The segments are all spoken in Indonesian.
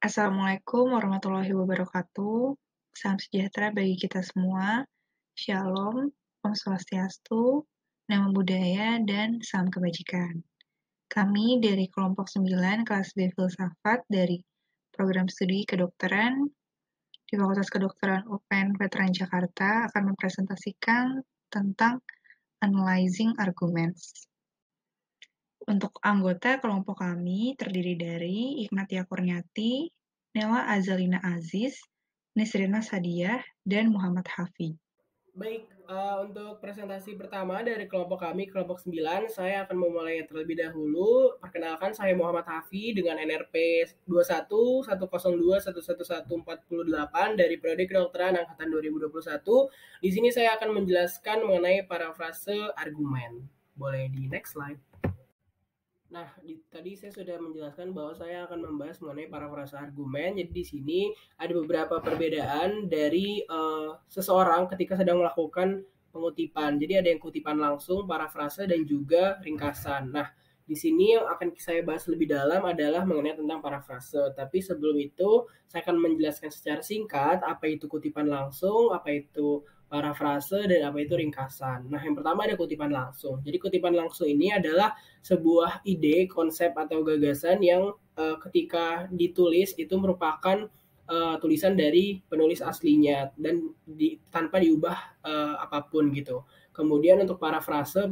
Assalamualaikum warahmatullahi wabarakatuh. Salam sejahtera bagi kita semua. Shalom, Om Swastiastu, Namo Buddhaya, dan salam kebajikan. Kami dari kelompok 9 kelas B Filsafat dari program studi kedokteran di Fakultas Kedokteran UPN Veteran Jakarta akan mempresentasikan tentang Analyzing Arguments. Untuk anggota kelompok kami terdiri dari Hikmatia Kurniati, Nela Azalina Aziz, Nisrina Sadiah, dan Muhammad Hafi. Baik, untuk presentasi pertama dari kelompok kami, kelompok 9, saya akan memulai terlebih dahulu. Perkenalkan, saya Muhammad Hafi dengan NRP 2110211148 dari Prodi Kedokteran Angkatan 2021. Di sini saya akan menjelaskan mengenai parafrase argumen. Boleh di next slide. Nah, tadi saya sudah menjelaskan bahwa saya akan membahas mengenai parafrase argumen. Jadi di sini ada beberapa perbedaan dari seseorang ketika sedang melakukan pengutipan. Jadi ada yang kutipan langsung, parafrase, dan juga ringkasan. Nah, di sini yang akan saya bahas lebih dalam adalah mengenai tentang parafrase. Tapi sebelum itu, saya akan menjelaskan secara singkat apa itu kutipan langsung, apa itu parafrase, dan apa itu ringkasan. Nah, yang pertama ada kutipan langsung. Jadi kutipan langsung ini adalah sebuah ide, konsep atau gagasan yang ketika ditulis itu merupakan tulisan dari penulis aslinya dan tanpa diubah apapun gitu. Kemudian untuk parafrase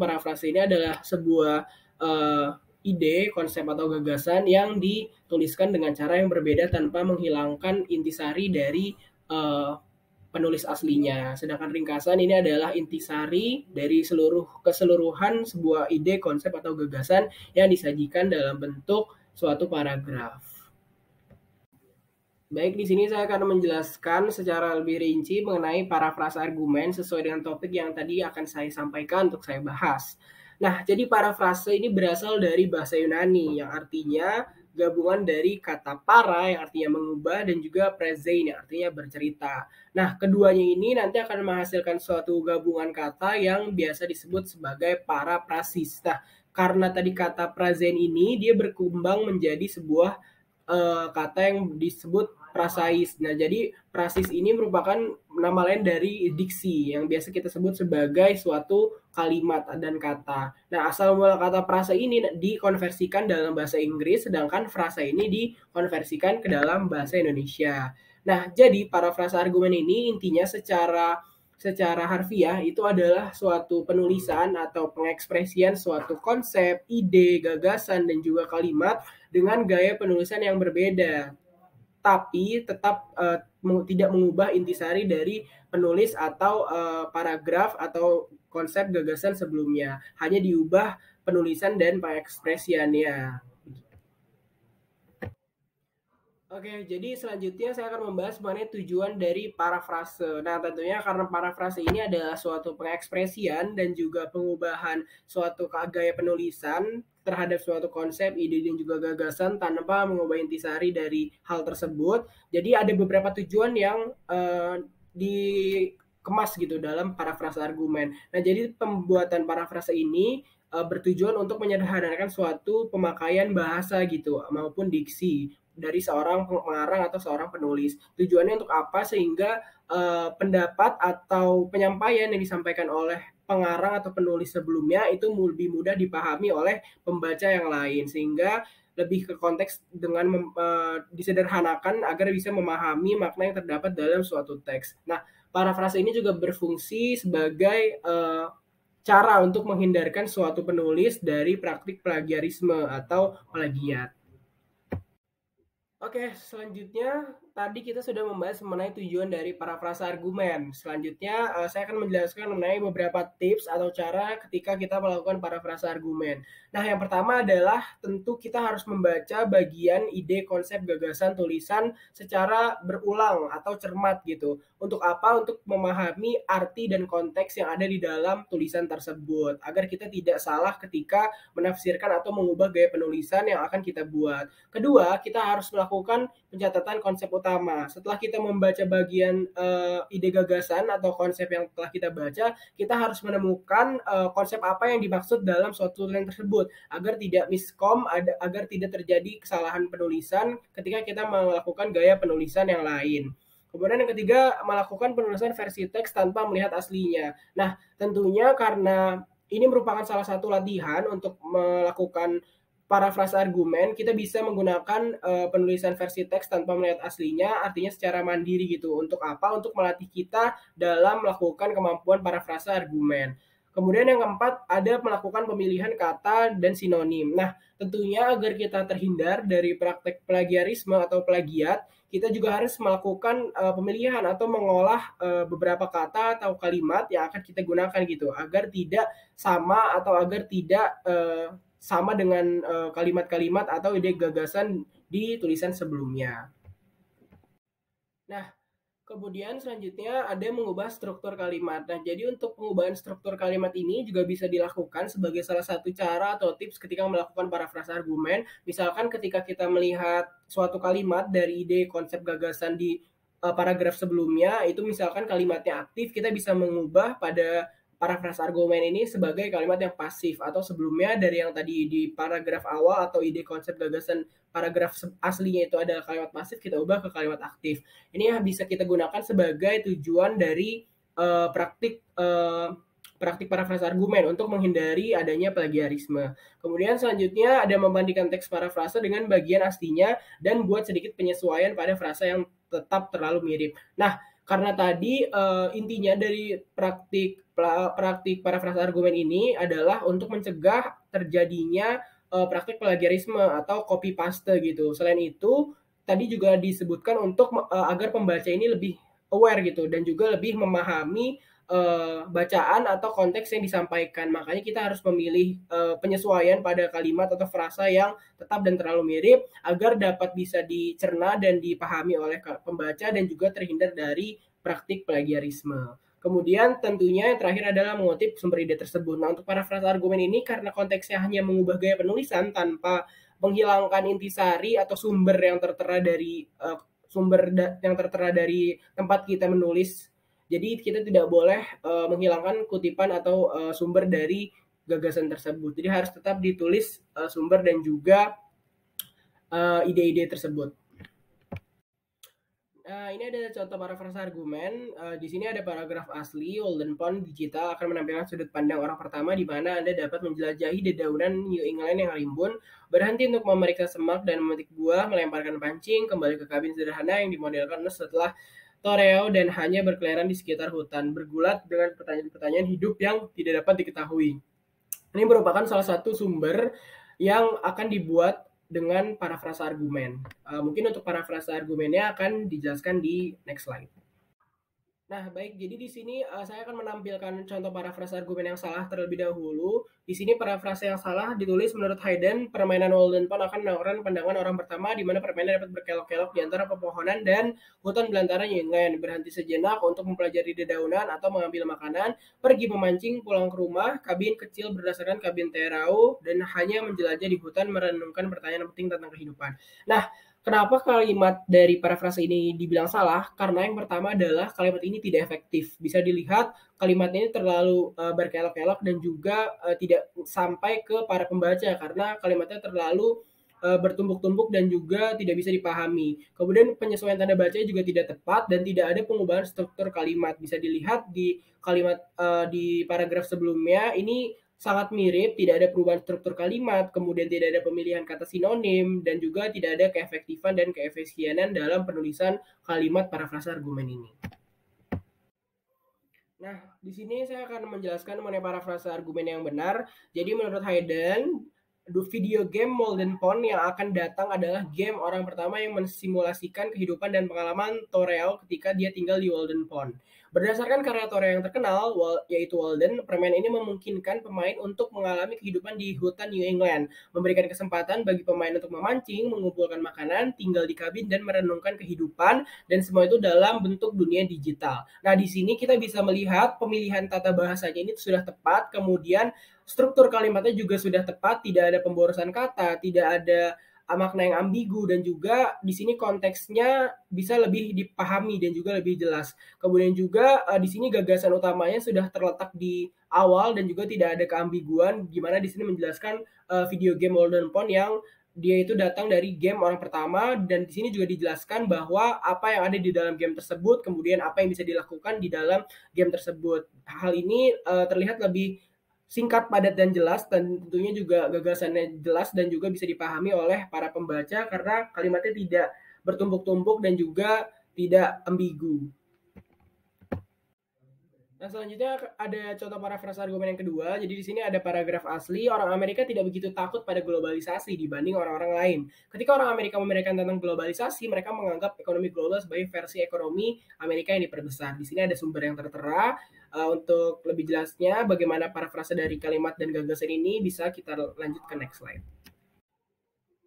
ini adalah sebuah ide, konsep atau gagasan yang dituliskan dengan cara yang berbeda tanpa menghilangkan intisari dari penulis aslinya. Sedangkan ringkasan ini adalah intisari dari keseluruhan sebuah ide, konsep atau gagasan yang disajikan dalam bentuk suatu paragraf. Baik, di sini saya akan menjelaskan secara lebih rinci mengenai parafrase argumen sesuai dengan topik yang tadi akan saya sampaikan untuk saya bahas. Nah, jadi parafrase ini berasal dari bahasa Yunani yang artinya gabungan dari kata para yang artinya mengubah dan juga prezein yang artinya bercerita. Nah, keduanya ini nanti akan menghasilkan suatu gabungan kata yang biasa disebut sebagai paraphrasis. Nah, karena tadi kata prazein ini dia berkembang menjadi sebuah kata yang disebut prasais. Nah, jadi prasis ini merupakan nama lain dari diksi yang biasa kita sebut sebagai suatu kalimat dan kata. Nah, asal mula kata prasa ini dikonversikan dalam bahasa Inggris, sedangkan frasa ini dikonversikan ke dalam bahasa Indonesia. Nah, jadi parafrase argumen ini intinya secara harfiah itu adalah suatu penulisan atau pengekspresian suatu konsep, ide, gagasan, dan juga kalimat dengan gaya penulisan yang berbeda, tapi tetap tidak mengubah intisari dari penulis atau paragraf atau konsep gagasan sebelumnya. Hanya diubah penulisan dan pengekspresiannya. Oke, jadi selanjutnya saya akan membahas mengenai tujuan dari parafrase. Nah, tentunya karena parafrase ini adalah suatu pengekspresian dan juga pengubahan suatu gaya penulisan terhadap suatu konsep, ide, dan juga gagasan tanpa mengubah intisari dari hal tersebut. Jadi ada beberapa tujuan yang dikemas gitu dalam parafrase argumen. Nah, jadi pembuatan parafrase ini bertujuan untuk menyederhanakan suatu pemakaian bahasa gitu maupun diksi dari seorang pengarang atau seorang penulis. Tujuannya untuk apa? Sehingga pendapat atau penyampaian yang disampaikan oleh pengarang atau penulis sebelumnya itu lebih mudah dipahami oleh pembaca yang lain, sehingga lebih ke konteks dengan disederhanakan agar bisa memahami makna yang terdapat dalam suatu teks. Nah, parafrase ini juga berfungsi sebagai cara untuk menghindarkan suatu penulis dari praktik plagiarisme atau plagiat. Oke, selanjutnya tadi kita sudah membahas mengenai tujuan dari parafrase argumen. Selanjutnya saya akan menjelaskan mengenai beberapa tips atau cara ketika kita melakukan parafrase argumen. Nah, yang pertama adalah tentu kita harus membaca bagian ide, konsep, gagasan, tulisan secara berulang atau cermat gitu. Untuk apa? Untuk memahami arti dan konteks yang ada di dalam tulisan tersebut agar kita tidak salah ketika menafsirkan atau mengubah gaya penulisan yang akan kita buat. Kedua, kita harus melakukan pencatatan konsep utama. Setelah kita membaca bagian ide gagasan atau konsep yang telah kita baca, kita harus menemukan konsep apa yang dimaksud dalam suatu tulisan tersebut agar tidak miskom, agar tidak terjadi kesalahan penulisan ketika kita melakukan gaya penulisan yang lain. Kemudian yang ketiga, melakukan penulisan versi teks tanpa melihat aslinya. Nah, tentunya karena ini merupakan salah satu latihan untuk melakukan parafrase argumen, kita bisa menggunakan penulisan versi teks tanpa melihat aslinya, artinya secara mandiri gitu. Untuk apa? Untuk melatih kita dalam melakukan kemampuan parafrase argumen. Kemudian yang keempat, ada melakukan pemilihan kata dan sinonim. Nah, tentunya agar kita terhindar dari praktek plagiarisme atau plagiat, kita juga harus melakukan pemilihan atau mengolah beberapa kata atau kalimat yang akan kita gunakan gitu, agar tidak sama atau agar tidak sama dengan kalimat-kalimat atau ide gagasan di tulisan sebelumnya. Nah, kemudian selanjutnya ada mengubah struktur kalimat. Nah, jadi untuk pengubahan struktur kalimat ini juga bisa dilakukan sebagai salah satu cara atau tips ketika melakukan parafrase argumen. Misalkan ketika kita melihat suatu kalimat dari ide konsep gagasan di paragraf sebelumnya, itu misalkan kalimatnya aktif, kita bisa mengubah pada parafrase argumen ini sebagai kalimat yang pasif, atau sebelumnya dari yang tadi di paragraf awal atau ide konsep gagasan paragraf aslinya itu adalah kalimat pasif, kita ubah ke kalimat aktif. Ini yang bisa kita gunakan sebagai tujuan dari praktik parafrase argumen untuk menghindari adanya plagiarisme. Kemudian selanjutnya ada membandingkan teks parafrase dengan bagian aslinya dan buat sedikit penyesuaian pada frasa yang tetap terlalu mirip. Nah, karena tadi intinya dari praktik parafrase argumen ini adalah untuk mencegah terjadinya praktik plagiarisme atau copy paste gitu. Selain itu, tadi juga disebutkan untuk agar pembaca ini lebih aware gitu dan juga lebih memahami bacaan atau konteks yang disampaikan. Makanya kita harus memilih penyesuaian pada kalimat atau frasa yang tetap dan terlalu mirip agar dapat bisa dicerna dan dipahami oleh pembaca dan juga terhindar dari praktik plagiarisme. Kemudian tentunya yang terakhir adalah mengutip sumber ide tersebut. Nah, untuk parafrase argumen ini karena konteksnya hanya mengubah gaya penulisan tanpa menghilangkan intisari atau sumber yang tertera dari tempat kita menulis. Jadi kita tidak boleh menghilangkan kutipan atau sumber dari gagasan tersebut. Jadi harus tetap ditulis sumber dan juga ide-ide tersebut. Nah, ini ada contoh parafrase argumen. Di sini ada paragraf asli. Walden Pond Digital akan menampilkan sudut pandang orang pertama di mana Anda dapat menjelajahi dedaunan New England yang rimbun, berhenti untuk memeriksa semak dan memetik buah, melemparkan pancing, kembali ke kabin sederhana yang dimodelkan setelah Toreo dan hanya berkeliaran di sekitar hutan, bergulat dengan pertanyaan-pertanyaan hidup yang tidak dapat diketahui. Ini merupakan salah satu sumber yang akan dibuat dengan parafrase argumen. Mungkin untuk parafrase argumennya akan dijelaskan di next slide. Nah, baik. Jadi di sini saya akan menampilkan contoh parafrase argumen yang salah terlebih dahulu. Di sini parafrase yang salah ditulis menurut Haydn, permainan Walden Pond akan menawarkan pandangan orang pertama di mana permainan dapat berkelok-kelok di antara pepohonan dan hutan belantara New England. Berhenti sejenak untuk mempelajari dedaunan atau mengambil makanan, pergi memancing, pulang ke rumah, kabin kecil berdasarkan kabin Terau, dan hanya menjelajah di hutan merenungkan pertanyaan penting tentang kehidupan. Nah, kenapa kalimat dari parafrase ini dibilang salah? Karena yang pertama adalah kalimat ini tidak efektif. Bisa dilihat kalimat ini terlalu berkelok-kelok dan juga tidak sampai ke para pembaca karena kalimatnya terlalu bertumbuk-tumbuk dan juga tidak bisa dipahami. Kemudian penyesuaian tanda baca juga tidak tepat dan tidak ada pengubahan struktur kalimat. Bisa dilihat di kalimat di paragraf sebelumnya ini sangat mirip, tidak ada perubahan struktur kalimat, kemudian tidak ada pemilihan kata sinonim, dan juga tidak ada keefektifan dan keefisienan dalam penulisan kalimat parafrase argumen ini. Nah, di sini saya akan menjelaskan mengenai parafrase argumen yang benar. Jadi menurut Haydn, video game Walden Pond yang akan datang adalah game orang pertama yang mensimulasikan kehidupan dan pengalaman Toreo ketika dia tinggal di Walden Pond. Berdasarkan karya Toreo yang terkenal, yaitu Walden, permainan ini memungkinkan pemain untuk mengalami kehidupan di hutan New England, memberikan kesempatan bagi pemain untuk memancing, mengumpulkan makanan, tinggal di kabin, dan merenungkan kehidupan, dan semua itu dalam bentuk dunia digital. Nah, di sini kita bisa melihat pemilihan tata bahasanya ini sudah tepat, kemudian struktur kalimatnya juga sudah tepat, tidak ada pemborosan kata, tidak ada makna yang ambigu dan juga di sini konteksnya bisa lebih dipahami dan juga lebih jelas. Kemudian juga di sini gagasan utamanya sudah terletak di awal dan juga tidak ada keambiguan, di mana di sini menjelaskan video game Golden Pond yang dia itu datang dari game orang pertama, dan di sini juga dijelaskan bahwa apa yang ada di dalam game tersebut, kemudian apa yang bisa dilakukan di dalam game tersebut. Hal ini terlihat lebih singkat, padat, dan jelas, dan tentunya juga gagasannya jelas dan juga bisa dipahami oleh para pembaca karena kalimatnya tidak bertumpuk-tumpuk dan juga tidak ambigu. Nah, selanjutnya ada contoh parafrase argumen yang kedua. Jadi di sini ada paragraf asli, orang Amerika tidak begitu takut pada globalisasi dibanding orang-orang lain. Ketika orang Amerika memikirkan tentang globalisasi, mereka menganggap ekonomi global sebagai versi ekonomi Amerika yang diperbesar. Di sini ada sumber yang tertera. Untuk lebih jelasnya bagaimana parafrase dari kalimat dan gagasan ini bisa kita lanjut ke next slide.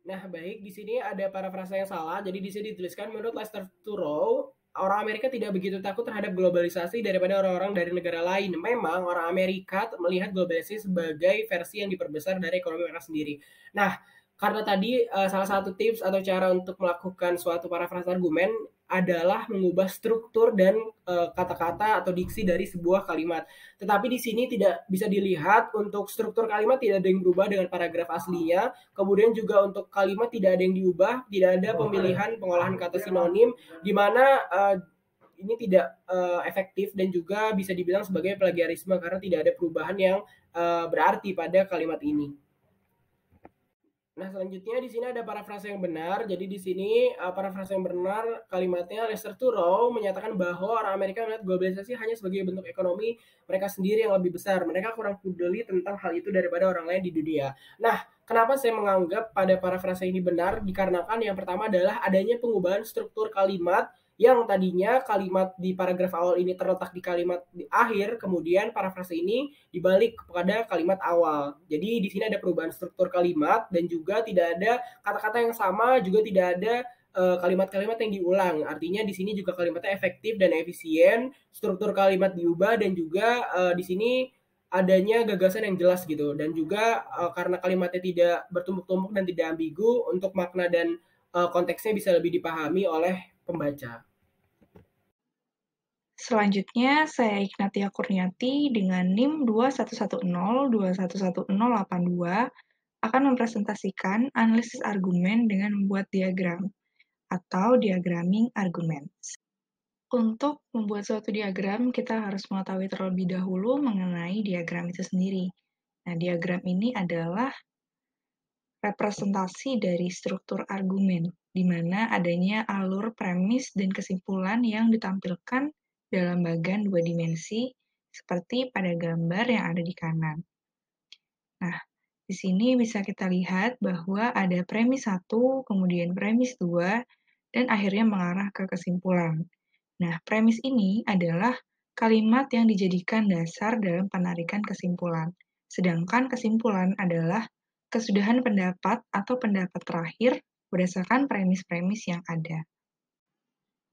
Nah, baik, di sini ada parafrase yang salah. Jadi di sini dituliskan menurut Lester Turow, orang Amerika tidak begitu takut terhadap globalisasi daripada orang-orang dari negara lain. Memang orang Amerika melihat globalisasi sebagai versi yang diperbesar dari ekonomi mereka sendiri. Nah, karena tadi salah satu tips atau cara untuk melakukan suatu parafrase argumen adalah mengubah struktur dan kata-kata atau diksi dari sebuah kalimat. Tetapi di sini tidak bisa dilihat untuk struktur kalimat tidak ada yang berubah dengan paragraf aslinya. Kemudian juga untuk kalimat tidak ada yang diubah, tidak ada pemilihan pengolahan kata sinonim, di mana ini tidak efektif dan juga bisa dibilang sebagai plagiarisme karena tidak ada perubahan yang berarti pada kalimat ini. Nah, selanjutnya di sini ada parafrase yang benar. Jadi di sini parafrase yang benar kalimatnya Lester Turow menyatakan bahwa orang Amerika melihat globalisasi hanya sebagai bentuk ekonomi mereka sendiri yang lebih besar. Mereka kurang peduli tentang hal itu daripada orang lain di dunia. Nah, kenapa saya menganggap pada parafrase ini benar? Dikarenakan yang pertama adalah adanya pengubahan struktur kalimat yang tadinya kalimat di paragraf awal ini terletak di kalimat di akhir, kemudian parafrase ini dibalik kepada kalimat awal. Jadi di sini ada perubahan struktur kalimat dan juga tidak ada kata-kata yang sama, juga tidak ada kalimat-kalimat yang diulang. Artinya di sini juga kalimatnya efektif dan efisien, struktur kalimat diubah dan juga di sini adanya gagasan yang jelas gitu, dan juga karena kalimatnya tidak bertumpuk-tumpuk dan tidak ambigu, untuk makna dan konteksnya bisa lebih dipahami oleh pembaca. Selanjutnya, saya Ignatia Kurniati dengan NIM 2110211082 akan mempresentasikan analisis argumen dengan membuat diagram atau diagramming arguments. Untuk membuat suatu diagram, kita harus mengetahui terlebih dahulu mengenai diagram itu sendiri. Nah, diagram ini adalah representasi dari struktur argumen, di mana adanya alur premis dan kesimpulan yang ditampilkan dalam bagan dua dimensi, seperti pada gambar yang ada di kanan. Nah, di sini bisa kita lihat bahwa ada premis 1, kemudian premis 2, dan akhirnya mengarah ke kesimpulan. Nah, premis ini adalah kalimat yang dijadikan dasar dalam penarikan kesimpulan. Sedangkan kesimpulan adalah kesudahan pendapat atau pendapat terakhir berdasarkan premis-premis yang ada.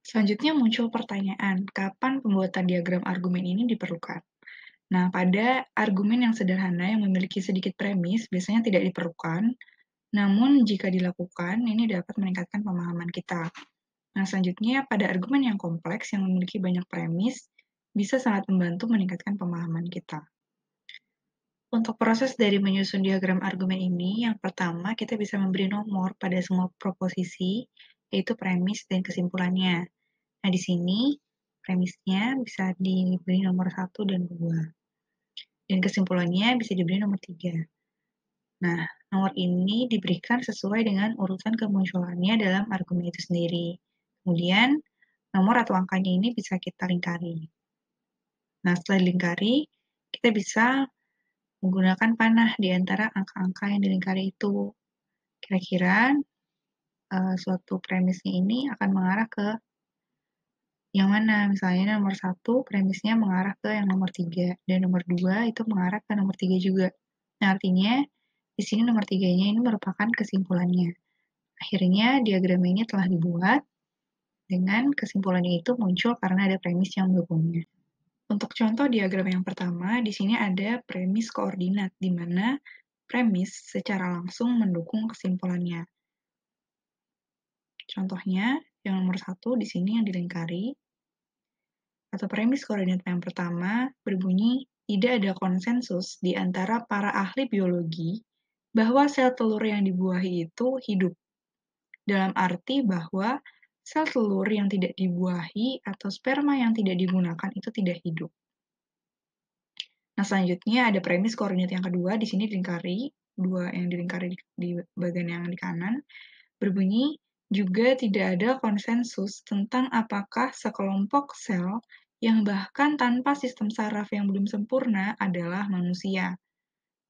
Selanjutnya muncul pertanyaan, kapan pembuatan diagram argumen ini diperlukan? Nah, pada argumen yang sederhana yang memiliki sedikit premis, biasanya tidak diperlukan, namun jika dilakukan, ini dapat meningkatkan pemahaman kita. Nah, selanjutnya pada argumen yang kompleks yang memiliki banyak premis, bisa sangat membantu meningkatkan pemahaman kita. Untuk proses dari menyusun diagram argumen ini, yang pertama kita bisa memberi nomor pada semua proposisi, yaitu premis dan kesimpulannya. Nah, di sini premisnya bisa diberi nomor 1 dan 2. Dan kesimpulannya bisa diberi nomor 3. Nah, nomor ini diberikan sesuai dengan urutan kemunculannya dalam argumen itu sendiri. Kemudian, nomor atau angkanya ini bisa kita lingkari. Nah, setelah dilingkari, kita bisa menggunakan panah di antara angka-angka yang dilingkari itu. Kira-kira suatu premisnya ini akan mengarah ke yang mana? Misalnya nomor 1 premisnya mengarah ke yang nomor 3, dan nomor 2 itu mengarah ke nomor 3 juga. Nah, artinya di sini nomor 3-nya ini merupakan kesimpulannya. Akhirnya diagram ini telah dibuat dengan kesimpulannya itu muncul karena ada premis yang mendukungnya. Untuk contoh diagram yang pertama, di sini ada premis koordinat, di mana premis secara langsung mendukung kesimpulannya. Contohnya, yang nomor 1 di sini yang dilingkari, atau premis koordinat yang pertama berbunyi, tidak ada konsensus di antara para ahli biologi bahwa sel telur yang dibuahi itu hidup. Dalam arti bahwa sel telur yang tidak dibuahi atau sperma yang tidak digunakan itu tidak hidup. Nah, selanjutnya ada premis koordinat yang kedua, di sini dilingkari, dua yang dilingkari di bagian yang di kanan, berbunyi, juga tidak ada konsensus tentang apakah sekelompok sel yang bahkan tanpa sistem saraf yang belum sempurna adalah manusia.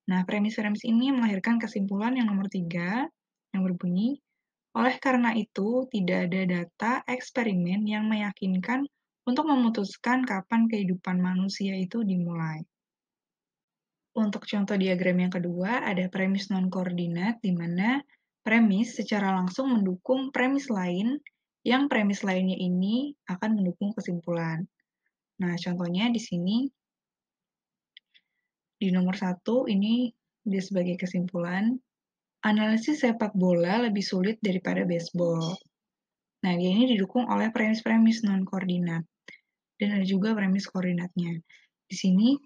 Nah, premis-premis ini melahirkan kesimpulan yang nomor 3, yang berbunyi, oleh karena itu, tidak ada data eksperimen yang meyakinkan untuk memutuskan kapan kehidupan manusia itu dimulai. Untuk contoh diagram yang kedua, ada premis non-koordinat, di mana premis secara langsung mendukung premis lain, yang premis lainnya ini akan mendukung kesimpulan. Nah, contohnya di sini, di nomor 1, ini dia sebagai kesimpulan, analisis sepak bola lebih sulit daripada baseball. Nah, dia ini didukung oleh premis-premis non-koordinat, dan ada juga premis koordinatnya. Di sini,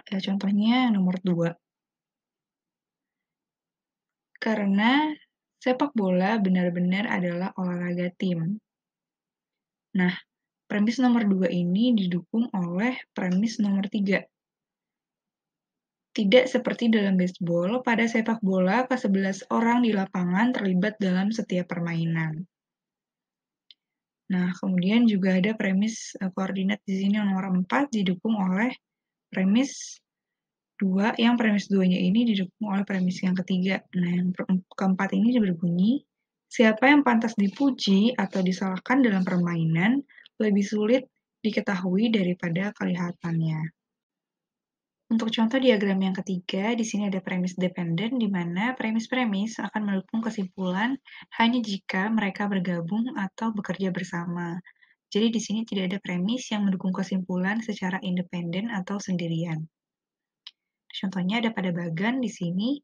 contohnya nomor 2. Karena sepak bola benar-benar adalah olahraga tim. Nah, premis nomor 2 ini didukung oleh premis nomor 3. Tidak seperti dalam baseball, pada sepak bola ke-11 orang di lapangan terlibat dalam setiap permainan. Nah, kemudian juga ada premis koordinat di sini yang nomor 4 didukung oleh premis 2, yang premis 2-nya ini didukung oleh premis yang ketiga. Nah, yang keempat ini berbunyi, siapa yang pantas dipuji atau disalahkan dalam permainan lebih sulit diketahui daripada kelihatannya. Untuk contoh diagram yang ketiga, di sini ada premis dependen, di mana premis-premis akan mendukung kesimpulan hanya jika mereka bergabung atau bekerja bersama. Jadi di sini tidak ada premis yang mendukung kesimpulan secara independen atau sendirian. Contohnya ada pada bagan di sini,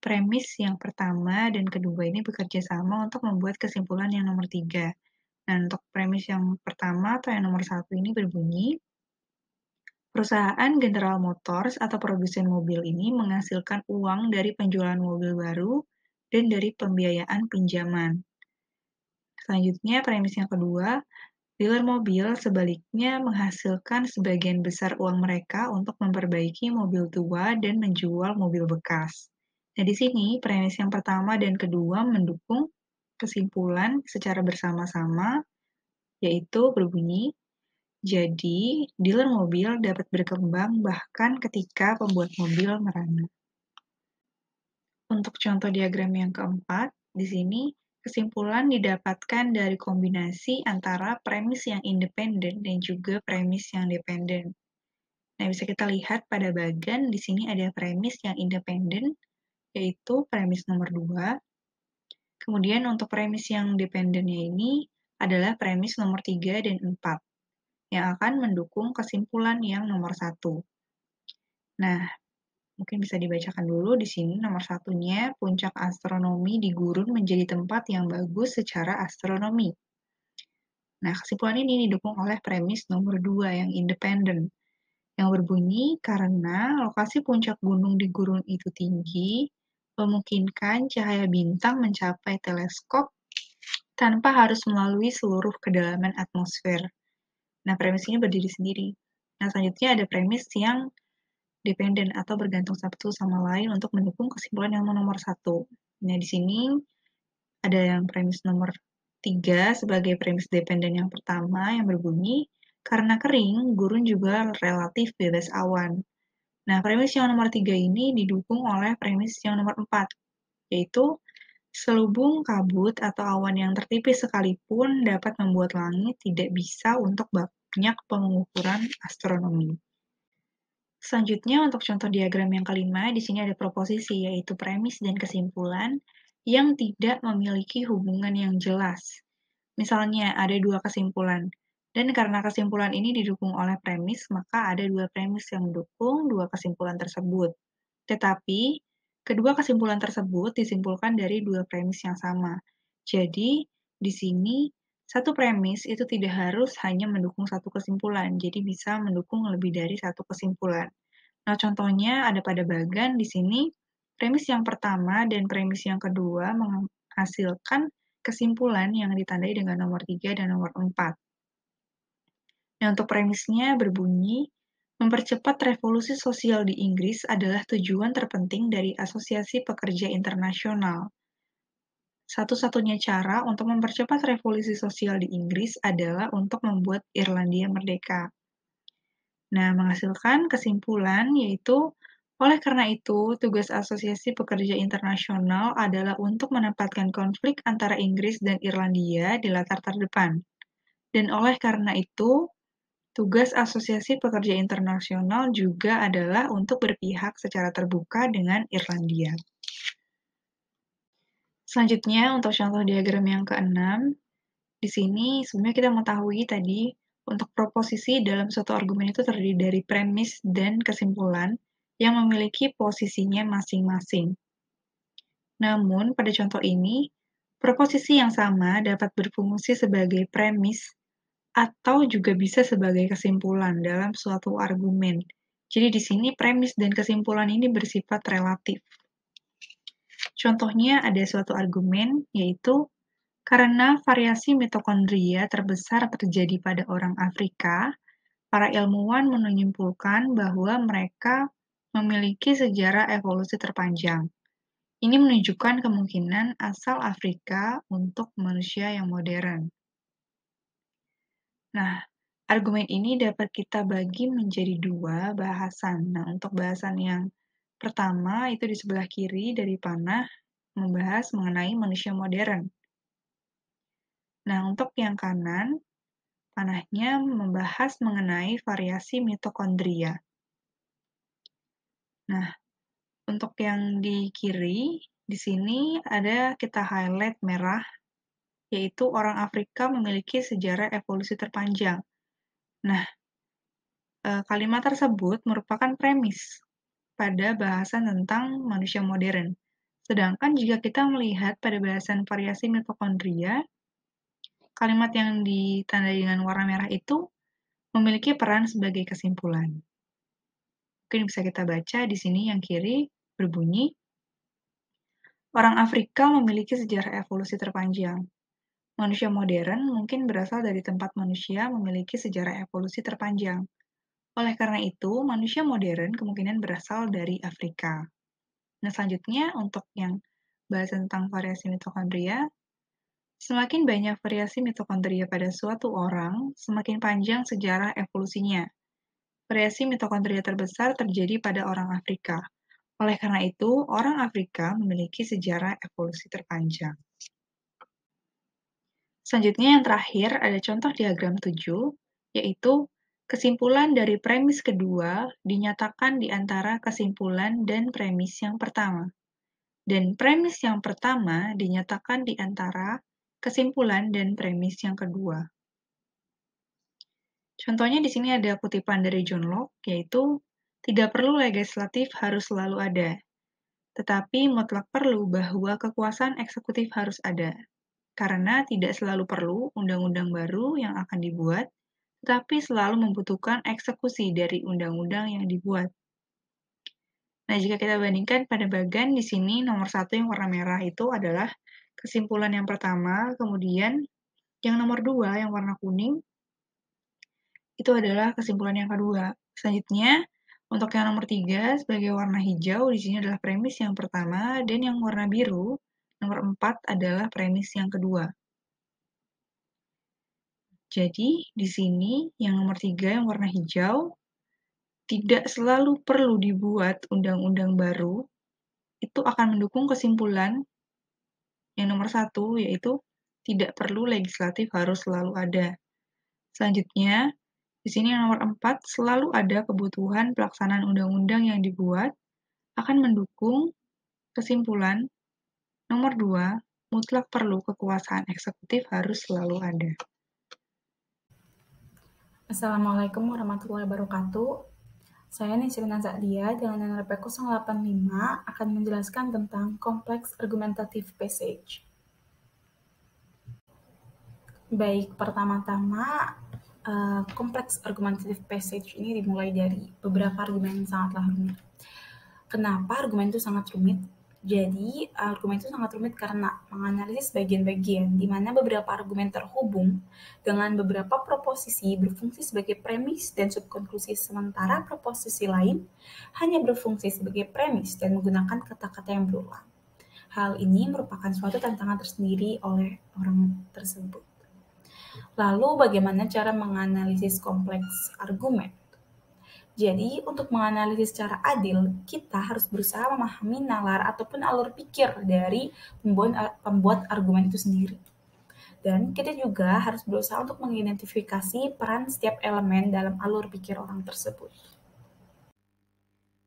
premis yang pertama dan kedua ini bekerja sama untuk membuat kesimpulan yang nomor 3. Nah, untuk premis yang pertama atau yang nomor 1 ini berbunyi, perusahaan General Motors atau produsen mobil ini menghasilkan uang dari penjualan mobil baru dan dari pembiayaan pinjaman. Selanjutnya, premis yang kedua, dealer mobil sebaliknya menghasilkan sebagian besar uang mereka untuk memperbaiki mobil tua dan menjual mobil bekas. Nah, di sini premis yang pertama dan kedua mendukung kesimpulan secara bersama-sama, yaitu berbunyi, jadi dealer mobil dapat berkembang bahkan ketika pembuat mobil merana. Untuk contoh diagram yang keempat, di sini kesimpulan didapatkan dari kombinasi antara premis yang independen dan juga premis yang dependen. Nah, bisa kita lihat pada bagan, di sini ada premis yang independen, yaitu premis nomor 2. Kemudian untuk premis yang dependennya ini adalah premis nomor 3 dan 4, yang akan mendukung kesimpulan yang nomor 1. Nah, mungkin bisa dibacakan dulu di sini nomor 1-nya, puncak astronomi di gurun menjadi tempat yang bagus secara astronomi. Nah, kesimpulan ini didukung oleh premis nomor 2 yang independen, yang berbunyi karena lokasi puncak gunung di gurun itu tinggi, memungkinkan cahaya bintang mencapai teleskop tanpa harus melalui seluruh kedalaman atmosfer. Nah, premis ini berdiri sendiri. Nah, selanjutnya ada premis yang dependen atau bergantung satu sama lain untuk mendukung kesimpulan yang nomor 1. Nah, di sini ada yang premis nomor 3 sebagai premis dependen yang pertama yang berbunyi, karena kering, gurun juga relatif bebas awan. Nah, premis yang nomor 3 ini didukung oleh premis yang nomor 4, yaitu selubung kabut atau awan yang tertipis sekalipun dapat membuat langit tidak bisa untuk banyak pengukuran astronomi. Selanjutnya, untuk contoh diagram yang kelima, di sini ada proposisi, yaitu premis dan kesimpulan yang tidak memiliki hubungan yang jelas. Misalnya, ada dua kesimpulan, dan karena kesimpulan ini didukung oleh premis, maka ada dua premis yang mendukung dua kesimpulan tersebut. Tetapi, kedua kesimpulan tersebut disimpulkan dari dua premis yang sama. Jadi, di sini satu premis itu tidak harus hanya mendukung satu kesimpulan, jadi bisa mendukung lebih dari satu kesimpulan. Nah, contohnya ada pada bagan di sini, premis yang pertama dan premis yang kedua menghasilkan kesimpulan yang ditandai dengan nomor 3 dan nomor 4. Nah, untuk premisnya berbunyi, mempercepat revolusi sosial di Inggris adalah tujuan terpenting dari Asosiasi Pekerja Internasional. Satu-satunya cara untuk mempercepat revolusi sosial di Inggris adalah untuk membuat Irlandia merdeka. Nah, menghasilkan kesimpulan yaitu, oleh karena itu, tugas Asosiasi Pekerja Internasional adalah untuk menempatkan konflik antara Inggris dan Irlandia di latar terdepan. Dan oleh karena itu, tugas Asosiasi Pekerja Internasional juga adalah untuk berpihak secara terbuka dengan Irlandia. Selanjutnya, untuk contoh diagram yang keenam, di sini sebenarnya kita mengetahui tadi, untuk proposisi dalam suatu argumen itu terdiri dari premis dan kesimpulan yang memiliki posisinya masing-masing. Namun, pada contoh ini, proposisi yang sama dapat berfungsi sebagai premis atau juga bisa sebagai kesimpulan dalam suatu argumen. Jadi di sini premis dan kesimpulan ini bersifat relatif. Contohnya ada suatu argumen, yaitu karena variasi mitokondria terbesar terjadi pada orang Afrika, para ilmuwan menyimpulkan bahwa mereka memiliki sejarah evolusi terpanjang. Ini menunjukkan kemungkinan asal Afrika untuk manusia yang modern. Nah, argumen ini dapat kita bagi menjadi dua bahasan. Nah, untuk bahasan yang pertama itu di sebelah kiri dari panah membahas mengenai manusia modern. Nah, untuk yang kanan, panahnya membahas mengenai variasi mitokondria. Nah, untuk yang di kiri, di sini ada kita highlight merah, yaitu orang Afrika memiliki sejarah evolusi terpanjang. Nah, kalimat tersebut merupakan premis pada bahasan tentang manusia modern. Sedangkan jika kita melihat pada bahasan variasi mitokondria, kalimat yang ditandai dengan warna merah itu memiliki peran sebagai kesimpulan. Mungkin bisa kita baca di sini yang kiri berbunyi, orang Afrika memiliki sejarah evolusi terpanjang. Manusia modern mungkin berasal dari tempat manusia memiliki sejarah evolusi terpanjang. Oleh karena itu, manusia modern kemungkinan berasal dari Afrika. Nah, selanjutnya untuk yang bahas tentang variasi mitokondria, semakin banyak variasi mitokondria pada suatu orang, semakin panjang sejarah evolusinya. Variasi mitokondria terbesar terjadi pada orang Afrika. Oleh karena itu, orang Afrika memiliki sejarah evolusi terpanjang. Selanjutnya yang terakhir ada contoh diagram 7, yaitu kesimpulan dari premis kedua dinyatakan di antara kesimpulan dan premis yang pertama. Dan premis yang pertama dinyatakan di antara kesimpulan dan premis yang kedua. Contohnya di sini ada kutipan dari John Locke, yaitu tidak perlu legislatif harus selalu ada, tetapi mutlak perlu bahwa kekuasaan eksekutif harus ada. Karena tidak selalu perlu undang-undang baru yang akan dibuat, tetapi selalu membutuhkan eksekusi dari undang-undang yang dibuat. Nah, jika kita bandingkan pada bagan di sini nomor 1 yang warna merah itu adalah kesimpulan yang pertama, kemudian yang nomor 2 yang warna kuning itu adalah kesimpulan yang kedua. Selanjutnya, untuk yang nomor 3 sebagai warna hijau di sini adalah premis yang pertama, dan yang warna biru nomor 4 adalah premis yang kedua. Jadi, di sini yang nomor 3 yang warna hijau, tidak selalu perlu dibuat undang-undang baru, itu akan mendukung kesimpulan yang nomor 1, yaitu tidak perlu legislatif harus selalu ada. Selanjutnya, di sini yang nomor 4, selalu ada kebutuhan pelaksanaan undang-undang yang dibuat, akan mendukung kesimpulan nomor 2, mutlak perlu kekuasaan eksekutif harus selalu ada. Assalamualaikum warahmatullahi wabarakatuh. Saya Nisrina Za'dia dengan NLP 085 akan menjelaskan tentang kompleks argumentative passage. Baik, pertama-tama kompleks argumentative passage ini dimulai dari beberapa argumen yang sangatlah rumit. Kenapa argumen itu sangat rumit? Jadi, argumen itu sangat rumit karena menganalisis bagian-bagian di mana beberapa argumen terhubung dengan beberapa proposisi berfungsi sebagai premis dan subkonklusi, sementara proposisi lain hanya berfungsi sebagai premis dan menggunakan kata-kata yang berulang. Hal ini merupakan suatu tantangan tersendiri oleh orang tersebut. Lalu bagaimana cara menganalisis kompleks argumen? Jadi, untuk menganalisis secara adil, kita harus berusaha memahami nalar ataupun alur pikir dari pembuat argumen itu sendiri. Dan kita juga harus berusaha untuk mengidentifikasi peran setiap elemen dalam alur pikir orang tersebut.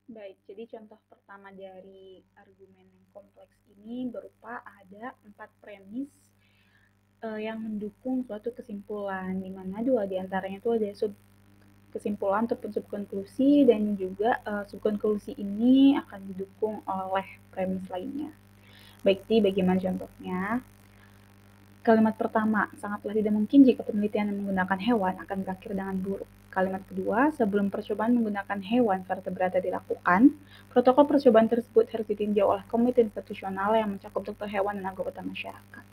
Baik, jadi contoh pertama dari argumen yang kompleks ini berupa ada 4 premis yang mendukung suatu kesimpulan, di mana 2 diantaranya itu ada kesimpulan ataupun subkonklusi, dan juga subkonklusi ini akan didukung oleh premis lainnya. Baik, bagaimana contohnya? Kalimat pertama, sangatlah tidak mungkin jika penelitian yang menggunakan hewan akan berakhir dengan buruk. Kalimat kedua, sebelum percobaan menggunakan hewan vertebrata dilakukan, protokol percobaan tersebut harus ditinjau oleh komite institusional yang mencakup dokter hewan dan anggota masyarakat.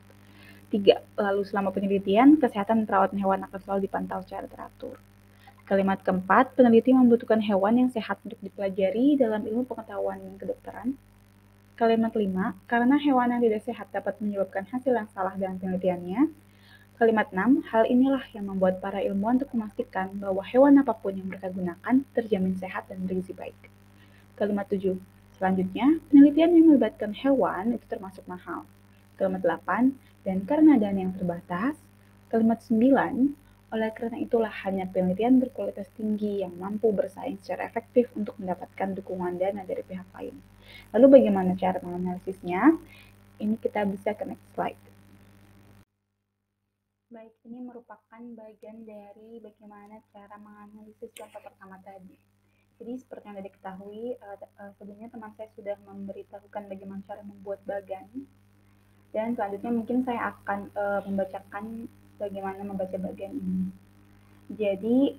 3. Lalu selama penelitian, kesehatan dan perawatan hewan akan selalu dipantau secara teratur. Kalimat keempat, peneliti membutuhkan hewan yang sehat untuk dipelajari dalam ilmu pengetahuan dan kedokteran. Kalimat 5, karena hewan yang tidak sehat dapat menyebabkan hasil yang salah dalam penelitiannya. Kalimat 6, hal inilah yang membuat para ilmuwan untuk memastikan bahwa hewan apapun yang mereka gunakan terjamin sehat dan bergizi baik. Kalimat 7, selanjutnya, penelitian yang melibatkan hewan itu termasuk mahal. Kalimat 8, dan karena dana yang terbatas. Kalimat 9, oleh karena itulah hanya penelitian berkualitas tinggi yang mampu bersaing secara efektif untuk mendapatkan dukungan dana dari pihak lain. Lalu bagaimana cara menganalisisnya? Ini kita bisa ke next slide. Baik, ini merupakan bagian dari bagaimana cara menganalisis contoh pertama tadi. Jadi seperti yang tadi diketahui, sebelumnya teman saya sudah memberitahukan bagaimana cara membuat bagan. Dan selanjutnya mungkin saya akan membacakan bagaimana membaca bagan ini. Jadi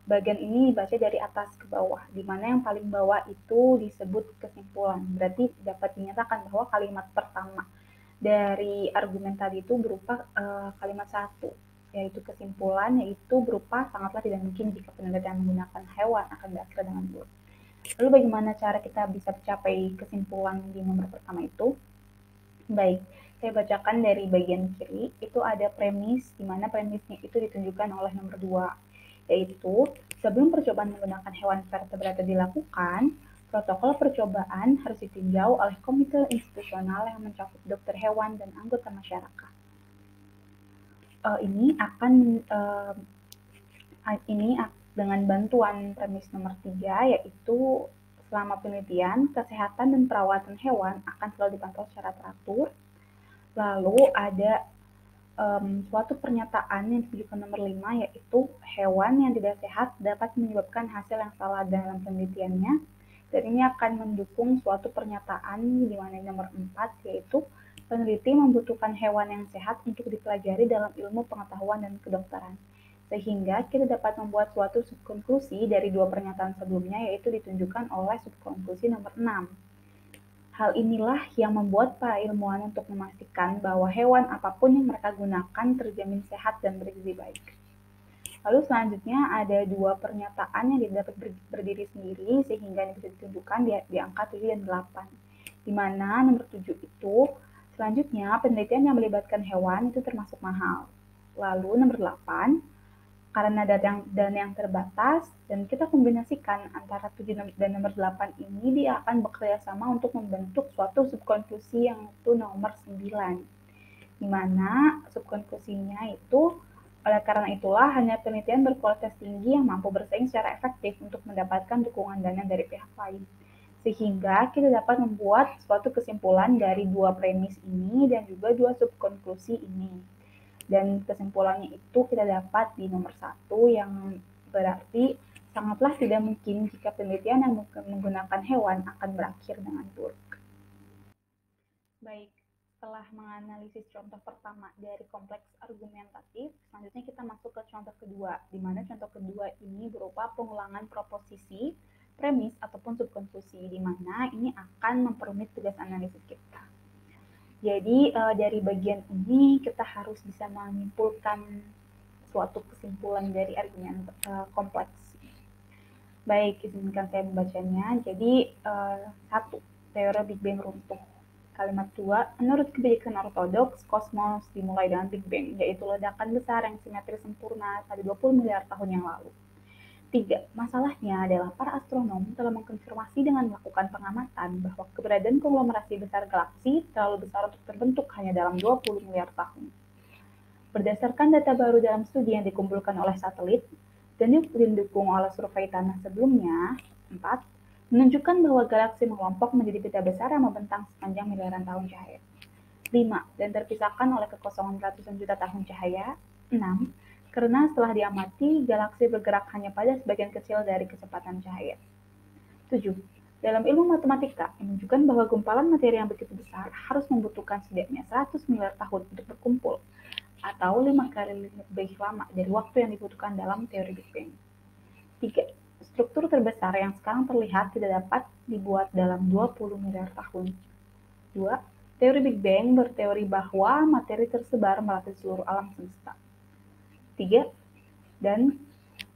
bagian ini dibaca dari atas ke bawah, di mana yang paling bawah itu disebut kesimpulan. Berarti dapat dinyatakan bahwa kalimat pertama dari argumen tadi itu berupa kalimat 1, yaitu kesimpulan, yaitu berupa sangatlah tidak mungkin jika penelitian menggunakan hewan akan berakhir dengan buruk. Lalu bagaimana cara kita bisa mencapai kesimpulan di nomor pertama itu? Baik, saya bacakan dari bagian kiri, itu ada premis, di mana premisnya itu ditunjukkan oleh nomor 2, yaitu sebelum percobaan menggunakan hewan vertebrata dilakukan, protokol percobaan harus ditinjau oleh komite institusional yang mencakup dokter hewan dan anggota masyarakat. Ini dengan bantuan premis nomor 3, yaitu selama penelitian, kesehatan dan perawatan hewan akan selalu dipantau secara teratur. Lalu ada suatu pernyataan yang ditujukan nomor 5, yaitu hewan yang tidak sehat dapat menyebabkan hasil yang salah dalam penelitiannya. Dan ini akan mendukung suatu pernyataan di mana nomor 4, yaitu peneliti membutuhkan hewan yang sehat untuk dipelajari dalam ilmu pengetahuan dan kedokteran. Sehingga kita dapat membuat suatu subkonklusi dari 2 pernyataan sebelumnya, yaitu ditunjukkan oleh subkonklusi nomor 6. Hal inilah yang membuat para ilmuwan untuk memastikan bahwa hewan apapun yang mereka gunakan terjamin sehat dan bergizi baik. Lalu selanjutnya ada 2 pernyataan yang dapat berdiri sendiri sehingga ini bisa ditunjukkan di angka 7 dan 8. Di mana nomor 7 itu selanjutnya penelitian yang melibatkan hewan itu termasuk mahal. Lalu nomor 8, karena dana yang terbatas dan kita kombinasikan antara 7 dan nomor 8 ini, dia akan bekerja sama untuk membentuk suatu subkonklusi yang itu nomor 9, di mana subkonklusinya itu oleh karena itulah hanya penelitian berkualitas tinggi yang mampu bersaing secara efektif untuk mendapatkan dukungan dana dari pihak lain. Sehingga kita dapat membuat suatu kesimpulan dari 2 premis ini dan juga 2 subkonklusi ini. Dan kesimpulannya itu kita dapat di nomor 1, yang berarti sangatlah tidak mungkin jika penelitian yang menggunakan hewan akan berakhir dengan buruk. Baik, setelah menganalisis contoh pertama dari kompleks argumentatif, selanjutnya kita masuk ke contoh kedua, di mana contoh kedua ini berupa pengulangan proposisi, premis, ataupun subkonklusi, di mana ini akan memperumit tugas analisis kita. Jadi dari bagian ini kita harus bisa menyimpulkan suatu kesimpulan dari argumen kompleks. Baik, izinkan saya membacanya. Jadi, 1. Teori Big Bang runtuh. Kalimat 2. Menurut kebijakan ortodoks, kosmos dimulai dengan Big Bang, yaitu ledakan besar yang simetris sempurna pada 20 miliar tahun yang lalu. 3. Masalahnya adalah para astronom telah mengkonfirmasi dengan melakukan pengamatan bahwa keberadaan konglomerasi besar galaksi terlalu besar untuk terbentuk hanya dalam 20 miliar tahun. Berdasarkan data baru dalam studi yang dikumpulkan oleh satelit dan didukung oleh survei tanah sebelumnya, 4. Menunjukkan bahwa galaksi mengelompok menjadi pita besar yang membentang sepanjang miliaran tahun cahaya. 5. Dan terpisahkan oleh kekosongan ratusan juta tahun cahaya. 6. Karena setelah diamati, galaksi bergerak hanya pada sebagian kecil dari kecepatan cahaya. 7. Dalam ilmu matematika, menunjukkan bahwa gumpalan materi yang begitu besar harus membutuhkan setidaknya 100 miliar tahun untuk berkumpul, atau 5 kali lebih lama dari waktu yang dibutuhkan dalam teori Big Bang. 3. Struktur terbesar yang sekarang terlihat tidak dapat dibuat dalam 20 miliar tahun. 2. Teori Big Bang berteori bahwa materi tersebar melalui seluruh alam semesta. 3. Dan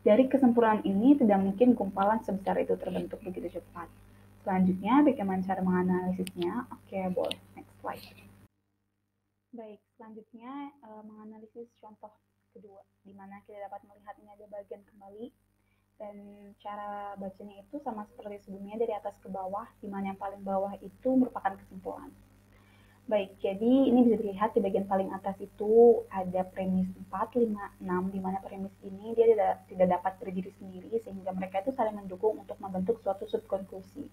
dari kesempurnaan ini tidak mungkin gumpalan sebesar itu terbentuk begitu cepat. Selanjutnya, bagaimana cara menganalisisnya? Oke, boleh. Next slide. Baik, selanjutnya menganalisis contoh kedua, di mana kita dapat melihat ini ada bagian kembali, dan cara bacanya itu sama seperti sebelumnya dari atas ke bawah, di mana yang paling bawah itu merupakan kesimpulan. Baik, jadi ini bisa dilihat di bagian paling atas itu ada premis 4, 5, 6, di mana premis ini dia tidak dapat berdiri sendiri, sehingga mereka itu saling mendukung untuk membentuk suatu subkonklusi,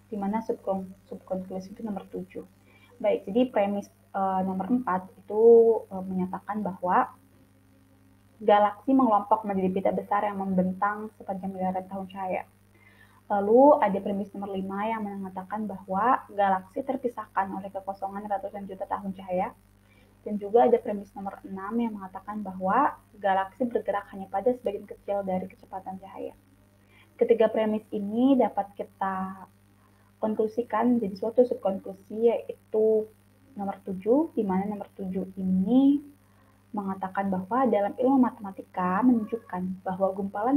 di mana subkonklusi itu nomor 7. Baik, jadi premis nomor 4 itu menyatakan bahwa galaksi mengelompok menjadi pita besar yang membentang sepanjang miliaran tahun cahaya. Lalu ada premis nomor 5 yang mengatakan bahwa galaksi terpisahkan oleh kekosongan ratusan juta tahun cahaya. Dan juga ada premis nomor 6 yang mengatakan bahwa galaksi bergerak hanya pada sebagian kecil dari kecepatan cahaya. Ketiga premis ini dapat kita konklusikan menjadi suatu subkonklusi, yaitu nomor 7, di mana nomor 7 ini mengatakan bahwa dalam ilmu matematika menunjukkan bahwa gumpalan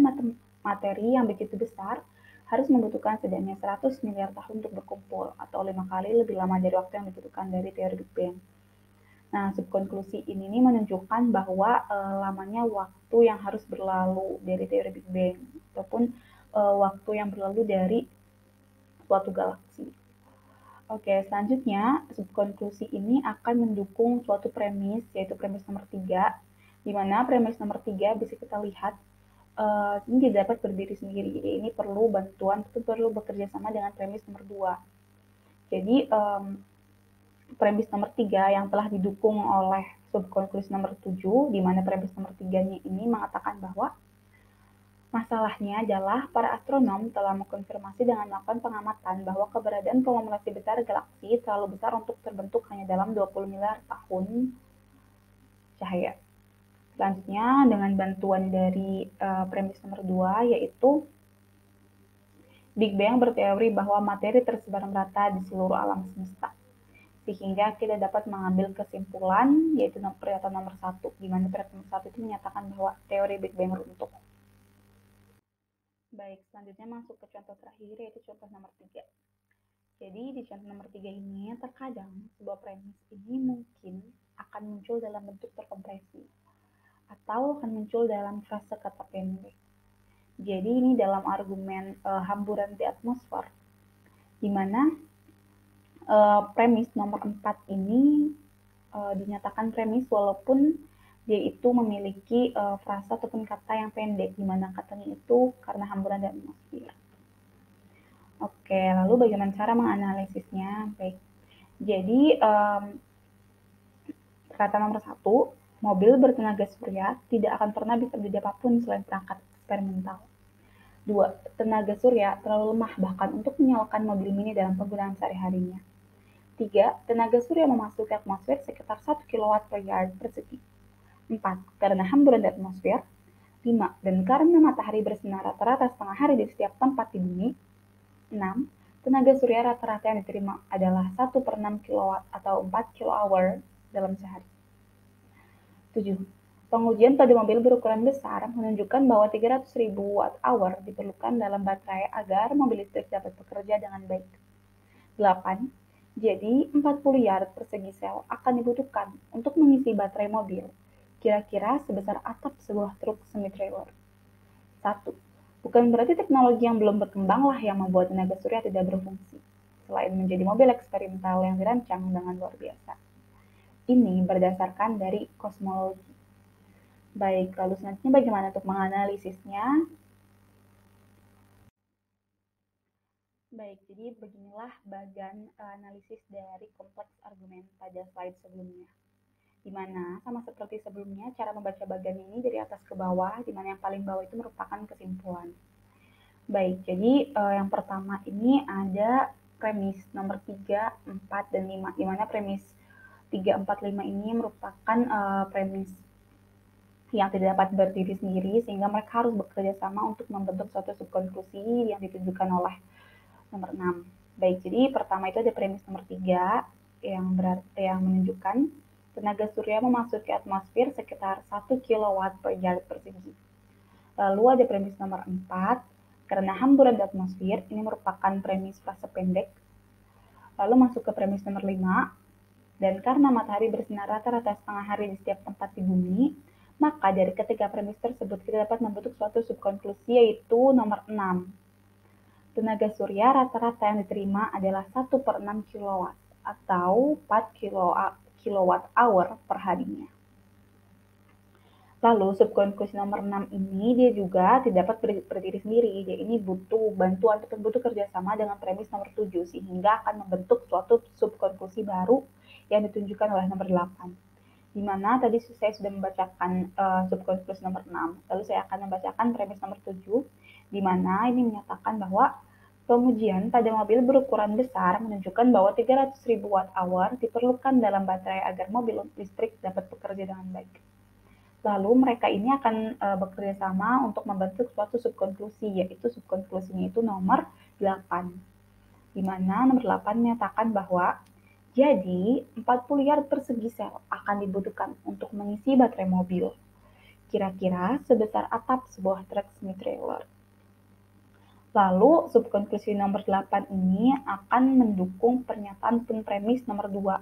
materi yang begitu besar harus membutuhkan setidaknya 100 miliar tahun untuk berkumpul, atau 5 kali lebih lama dari waktu yang dibutuhkan dari teori Big Bang. Nah, subkonklusi ini menunjukkan bahwa lamanya waktu yang harus berlalu dari teori Big Bang, ataupun waktu yang berlalu dari suatu galaksi. Oke, selanjutnya subkonklusi ini akan mendukung suatu premis, yaitu premis nomor 3, di mana premis nomor 3 bisa kita lihat ini tidak dapat berdiri sendiri, jadi ini perlu bantuan, perlu bekerja sama dengan premis nomor 2. Jadi premis nomor 3 yang telah didukung oleh subkonklusi nomor 7, di mana premis nomor 3-nya ini mengatakan bahwa masalahnya adalah para astronom telah mengkonfirmasi dengan melakukan pengamatan bahwa keberadaan konglomerasi besar galaksi terlalu besar untuk terbentuk hanya dalam 20 miliar tahun cahaya. Selanjutnya, dengan bantuan dari premis nomor 2, yaitu Big Bang berteori bahwa materi tersebar merata di seluruh alam semesta, sehingga kita dapat mengambil kesimpulan, yaitu pernyataan nomor 1, di mana pernyataan nomor 1 itu menyatakan bahwa teori Big Bang runtuh. Baik, selanjutnya masuk ke contoh terakhir, yaitu contoh nomor 3. Jadi di contoh nomor 3 ini, terkadang sebuah premis ini mungkin akan muncul dalam bentuk terkompresi, atau akan muncul dalam frase kata pendek. Jadi ini dalam argumen hamburan di atmosfer, di mana premis nomor 4 ini dinyatakan premis walaupun dia itu memiliki frasa ataupun kata yang pendek, di mana katanya itu karena hamburan di atmosfer. Oke, lalu bagaimana cara menganalisisnya? Baik, jadi kata nomor 1, mobil bertenaga surya tidak akan pernah bisa menjadi apapun selain perangkat eksperimental. 2, tenaga surya terlalu lemah bahkan untuk menyalakan mobil mini dalam penggunaan sehari-harinya. 3. Tenaga surya memasuki atmosfer sekitar 1 kW per yard persegi. 4. Karena hamburan di atmosfer. 5. Dan karena matahari bersinar rata-rata setengah hari di setiap tempat di bumi. 6. Tenaga surya rata-rata yang diterima adalah 1/6 kW atau 4 kWh dalam sehari. 7. Pengujian pada mobil berukuran besar menunjukkan bahwa 300.000 Wh diperlukan dalam baterai agar mobil listrik dapat bekerja dengan baik. 8. Jadi, 40 yard persegi sel akan dibutuhkan untuk mengisi baterai mobil, kira-kira sebesar atap sebuah truk semi-trailer. 1. Bukan berarti teknologi yang belum berkembang lah yang membuat tenaga surya tidak berfungsi, selain menjadi mobil eksperimental yang dirancang dengan luar biasa. Ini berdasarkan dari kosmologi. Baik, lalu selanjutnya bagaimana untuk menganalisisnya? Baik, jadi beginilah bagian analisis dari kompleks argumen pada slide sebelumnya. Di mana sama seperti sebelumnya, cara membaca bagian ini dari atas ke bawah, di mana yang paling bawah itu merupakan kesimpulan. Baik, jadi yang pertama ini ada premis nomor 3, 4, dan 5, di mana premis 3, 4, 5 ini merupakan premis yang tidak dapat berdiri sendiri, sehingga mereka harus bekerja sama untuk membentuk suatu subkonklusi yang ditunjukkan oleh nomor 6. Baik, jadi pertama itu ada premis nomor 3 yang menunjukkan tenaga surya memasuki atmosfer sekitar 1 kW per yard persegi. Lalu ada premis nomor 4, karena hamburan di atmosfer, ini merupakan premis fase pendek. Lalu masuk ke premis nomor 5, dan karena matahari bersinar rata-rata setengah hari di setiap tempat di bumi, maka dari ketiga premis tersebut kita dapat membentuk suatu subkonklusi yaitu nomor 6. Tenaga surya rata-rata yang diterima adalah 1/6 kW atau 4 kWh per harinya. Lalu subkonklusi nomor 6 ini dia juga tidak dapat berdiri sendiri. Dia ini butuh bantuan ataupun butuh kerjasama dengan premis nomor 7 sehingga akan membentuk suatu subkonklusi baru yang ditunjukkan oleh nomor 8. Di mana tadi saya sudah membacakan subkonklusi nomor 6. Lalu saya akan membacakan premis nomor 7 di mana ini menyatakan bahwa pengujian pada mobil berukuran besar menunjukkan bahwa 300.000 Wh diperlukan dalam baterai agar mobil listrik dapat bekerja dengan baik. Lalu mereka ini akan bekerja sama untuk membentuk suatu subkonklusi, yaitu subkonklusinya itu nomor 8. Di mana nomor 8 menyatakan bahwa jadi 40 yard persegi sel akan dibutuhkan untuk mengisi baterai mobil, kira-kira sebesar atap sebuah truk semi-trailer. Lalu subkonklusi nomor 8 ini akan mendukung pernyataan premis nomor 2,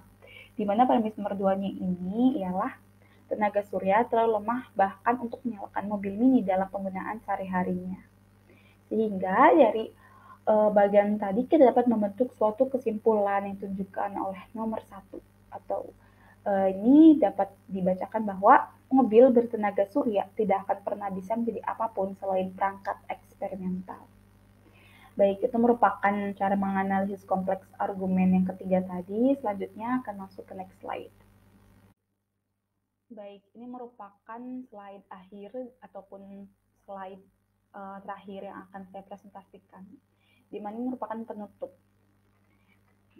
di mana premis nomor 2-nya ini ialah tenaga surya terlalu lemah bahkan untuk menyalakan mobil mini dalam penggunaan sehari-harinya. Sehingga dari bagian tadi kita dapat membentuk suatu kesimpulan yang ditunjukkan oleh nomor 1 atau ini dapat dibacakan bahwa mobil bertenaga surya tidak akan pernah bisa menjadi apapun selain perangkat eksperimental. Baik, itu merupakan cara menganalisis kompleks argumen yang ketiga tadi. Selanjutnya akan masuk ke next slide. Baik, ini merupakan slide akhir ataupun slide terakhir yang akan saya presentasikan, di mana ini merupakan penutup.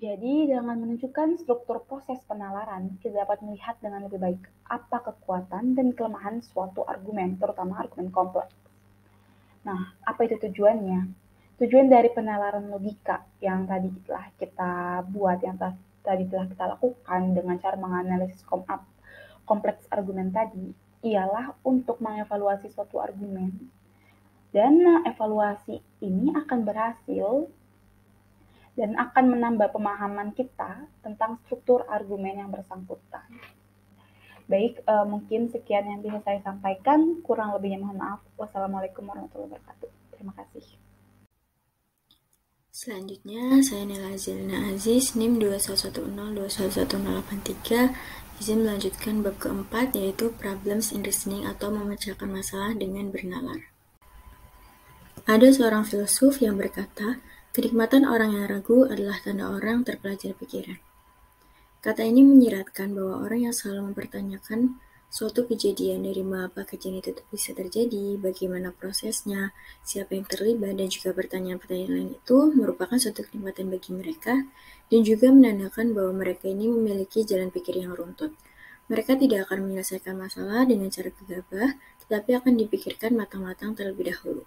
Jadi, dengan menunjukkan struktur proses penalaran, kita dapat melihat dengan lebih baik apa kekuatan dan kelemahan suatu argumen, terutama argumen kompleks. Nah, apa itu tujuannya? Tujuan dari penalaran logika yang tadi telah kita buat, yang tadi telah kita lakukan dengan cara menganalisis kompleks argumen tadi ialah untuk mengevaluasi suatu argumen. Dan evaluasi ini akan berhasil dan akan menambah pemahaman kita tentang struktur argumen yang bersangkutan. Baik, mungkin sekian yang bisa saya sampaikan. Kurang lebihnya mohon maaf. Wassalamualaikum warahmatullahi wabarakatuh. Terima kasih. Selanjutnya, saya Nela Zilna Aziz, NIM 21102111083, izin melanjutkan bab keempat, yaitu Problems in Reasoning atau memecahkan masalah dengan bernalar. Ada seorang filsuf yang berkata, kenikmatan orang yang ragu adalah tanda orang terpelajar pikiran. Kata ini menyiratkan bahwa orang yang selalu mempertanyakan suatu kejadian, dari mengapa kejadian itu bisa terjadi, bagaimana prosesnya, siapa yang terlibat, dan juga pertanyaan-pertanyaan lain itu merupakan suatu kenikmatan bagi mereka dan juga menandakan bahwa mereka ini memiliki jalan pikir yang runtut. Mereka tidak akan menyelesaikan masalah dengan cara gegabah, tetapi akan dipikirkan matang-matang terlebih dahulu.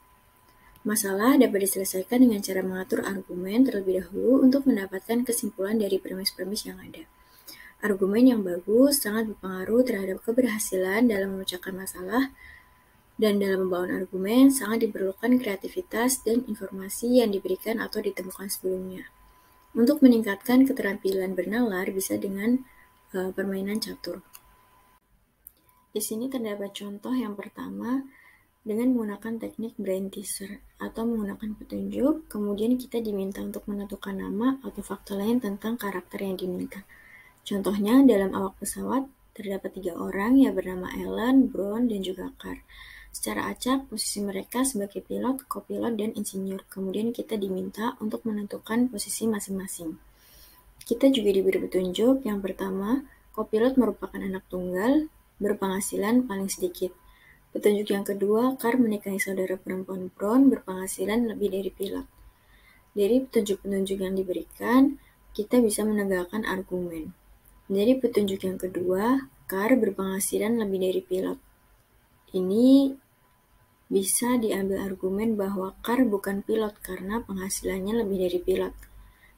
Masalah dapat diselesaikan dengan cara mengatur argumen terlebih dahulu untuk mendapatkan kesimpulan dari premis-premis yang ada. Argumen yang bagus sangat berpengaruh terhadap keberhasilan dalam memecahkan masalah, dan dalam membangun argumen sangat diperlukan kreativitas dan informasi yang diberikan atau ditemukan sebelumnya. Untuk meningkatkan keterampilan bernalar bisa dengan permainan catur. Di sini terdapat contoh yang pertama dengan menggunakan teknik brain teaser atau menggunakan petunjuk, kemudian kita diminta untuk menentukan nama atau fakta lain tentang karakter yang diminta. Contohnya, dalam awak pesawat, terdapat 3 orang yang bernama Ellen, Brown, dan juga Carr. Secara acak, posisi mereka sebagai pilot, kopilot, dan insinyur. Kemudian kita diminta untuk menentukan posisi masing-masing. Kita juga diberi petunjuk. Yang pertama, kopilot merupakan anak tunggal, berpenghasilan paling sedikit. Petunjuk yang kedua, Carr menikahi saudara perempuan Brown, berpenghasilan lebih dari pilot. Dari petunjuk-petunjuk yang diberikan, kita bisa menegakkan argumen. Dari petunjuk yang kedua, Carr berpenghasilan lebih dari pilot. Ini bisa diambil argumen bahwa Carr bukan pilot karena penghasilannya lebih dari pilot.